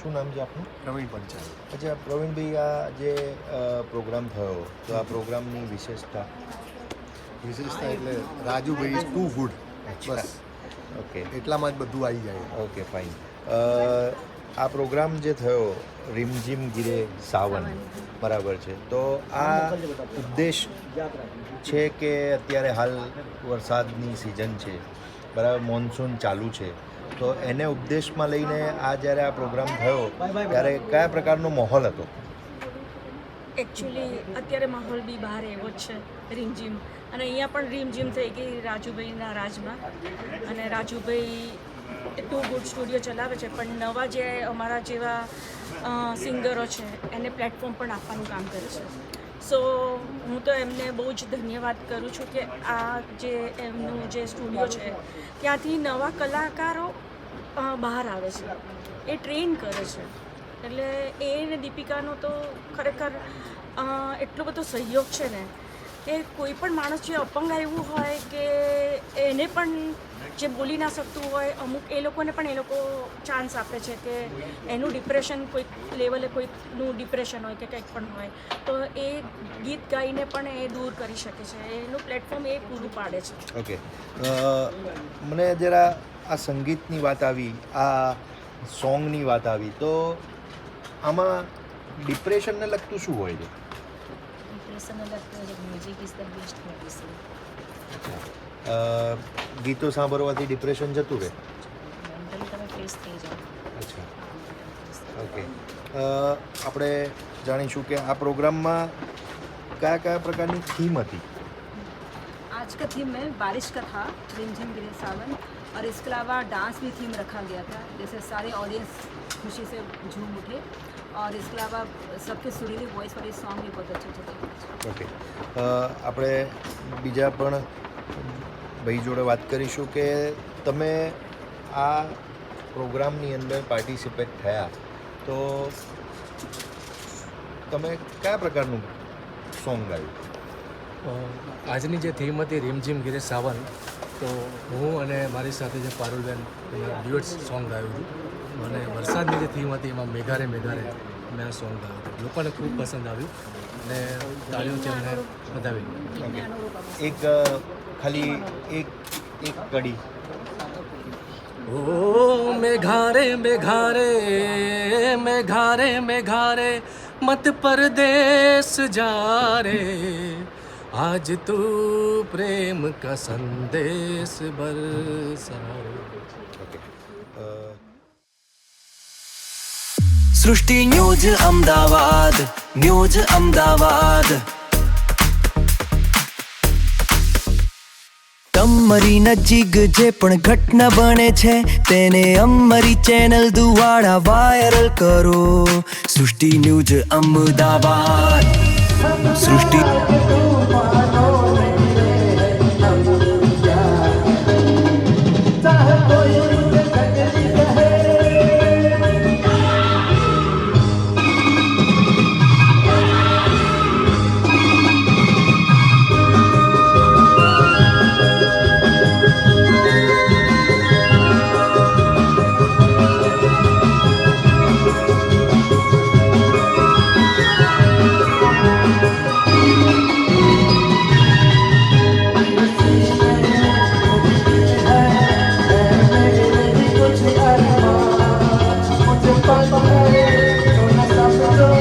શું નામ છે આપનું? પ્રવીણ પંચાલ. અચ્છા પ્રવીણભાઈ, આ જે પ્રોગ્રામ થયો તો આ પ્રોગ્રામની વિશેષતા એટલે રાજુભાઈ ઇઝ ટુ ગુડ. બસ ઓકે, એટલામાં જ બધું આવી જાય. Okay, fine. આ પ્રોગ્રામ જે થયો રીમઝીમ ગીરે સાવન, બરાબર છે, તો આ ઉદ્દેશ છે કે અત્યારે હાલ વરસાદની સિઝન છે, બરાબર, મોન્સૂન ચાલુ છે, તો એને ઉદ્દેશમાં લઈને આ જ્યારે આ પ્રોગ્રામ થયો ત્યારે કયા પ્રકારનો માહોલ હતો? એકચ્યુઅલી અત્યારે માહોલ બી બહાર એવો જ છે, રીમઝીમ, અને અહીંયા પણ રીમઝીમ થઈ ગઈ રાજુભાઈના રાજમાં. અને રાજુભાઈ ટુ ગુડ સ્ટુડિયો ચલાવે છે, પણ નવા જે અમારા જેવા સિંગરો છે એને પ્લેટફોર્મ પણ આપવાનું કામ કરે છે. સો હું તો એમને બહુ જ ધન્યવાદ કરું છું કે આ જે એમનું જે સ્ટુડિયો છે ત્યાંથી નવા કલાકારો બહાર આવે છે, એ ટ્રેન કરે છે. એટલે એ ને દીપિકાનો તો ખરેખર એટલો બધો સહયોગ છે ને કે કોઈ પણ માણસ જે અપંગ આવ્યું હોય કે એને પણ જે બોલી ના શકતું હોય, અમુક એ લોકોને પણ એ લોકો ચાન્સ આપે છે કે એનું ડિપ્રેશન કોઈક લેવલે કોઈકનું ડિપ્રેશન હોય કે કંઈક પણ હોય તો એ ગીત ગાઈને પણ એ દૂર કરી શકે છે. એનું પ્લેટફોર્મ એ પૂરું પાડે છે. ઓકે, મને જરા આ સંગીતની વાત આવી, આ સોંગની વાત આવી, તો આમાં ડિપ્રેશનને લગતું શું હોય છે? ડિપ્રેશનને લગતું music is the best medicine. ગીતો સાંભળવાથી ડિપ્રેશન જતું રહે? મેન્ટલી તમે ફ્રેશ થઈ જાઓ. અચ્છા, ઓકે. આપણે જાણીશું કે આ પ્રોગ્રામમાં કયા કયા પ્રકારની થીમ હતી? आज का थीम में बारिश का था, रिमझिम गिरे सावन, और इसके अलावा डांस भी थीम रखा गया था, जैसे सारे ऑडियंस खुशी से झूम उठे. और इसके अलावा सबके सुरीली वॉइस वाले सॉन्ग भी बहुत अच्छे थे. ઓકે, આપણે બીજા પણ ભાઈ જોડે વાત કરીશું કે તમે આ પ્રોગ્રામની અંદર પાર્ટિસિપેટ થયા તો તમે કયા પ્રકારનું સોંગ ગાયું? આજની જે થીમ હતી રીમઝીમ ગીરે સાવન, તો હું અને મારી સાથે જે પારુલબેન ડ્યુએટ સોંગ ગાયું હતું, અને વરસાદની જે થીમ હતી એમાં મેઘારે મેઘારે મેં આ સોંગ ગાયું હતું. લોકોને ખૂબ પસંદ આવ્યું અને તાળીઓથી અમને વધાવી. ઓકે, એક ખાલી એક કડી. ઓ મેઘારે મેઘારે મેઘારે મેઘારે મત પરદેશ જા રે, आज तू प्रेम का संदेश बरसा रे. ઓકે, સૃષ્ટિ ન્યૂઝ અમદાવાદ, ન્યૂઝ અમદાવાદ. તમારી નજીક જે પણ ઘટના બને છે તેને અમારી ચેનલ દ્વારા વાયરલ કરો. સૃષ્ટિ ન્યૂઝ અમદાવાદ. સૃષ્ટિ Mucho